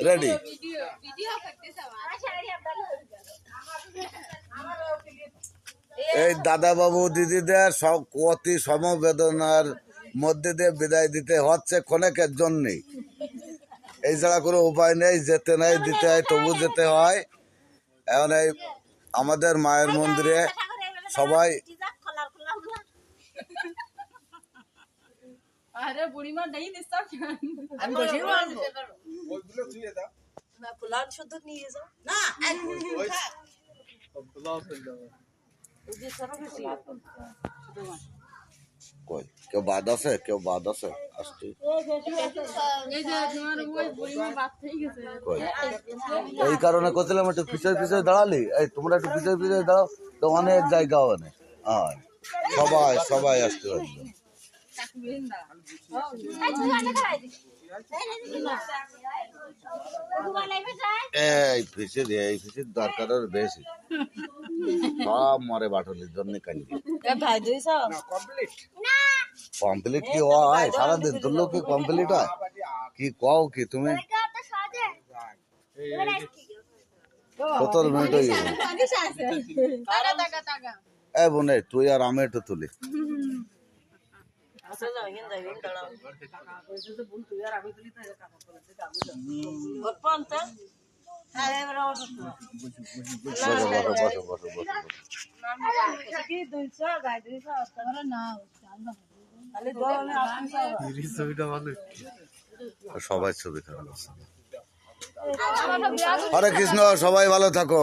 Ready. এই দাদা বাবু দিদিদের সব অতি সমবেদনার মধ্যে দিয়ে বিদায় দিতে হচ্ছে ক্ষণেকের জন্যই। এই ছাড়া কোনো উপায় নেই, যেতে নাই দিতে হয়, তবু যেতে হয়। এখন এই আমাদের মায়ের মন্দিরে সবাই আরে বুড়িমা নেই নিশ্চয় আমি বসে বলবো ওইগুলো ধুয়ে দাও না পোলাও শুদ্ধ নিয়ে যাও না ওই পোলাও ফেল দাও ওই যে সব কিছু কই কেউ বাদ আছে, কেউ বাদ আছে আসছে এই যে তোমার ওই বুড়িমা বাদ হয়ে গেছে। কই এই কারণে কইছিলাম একটু পিছয় পিছয় দাঁড়ালি, এই তোমরা একটু পিছয় পিছয় দাঁড়াও তো অনেক জায়গা অনেক হয়, সবাই সবাই আসতে পারবে। এই ফিসের দরকার আর বেশি, সব মরে বাটলির জন্য কান্দি ভাই দুইছো কমপ্লিট কি হয় সারাদিন তুললো কি কমপ্লিট হয় কি কও কি তুমি 17 মিনিট হয়ে গেছে। এ বোনে তুই আর আমি একটু তুলি আসলে যাও হিন যাই হিন দাঁড়াও বল তুই আর আমি তুলি তাই কাকা বলতে যাবো ওর পন্তা হ্যাঁ এবার বসো বসো বসো বসো কি দুইছো গাই দুইছো তাহলে না খালি দাও আমি আসছি এই ছবিটা ভালো সবাই ছবি খারাপ। হরে কৃষ্ণ, সবাই ভালো থাকো।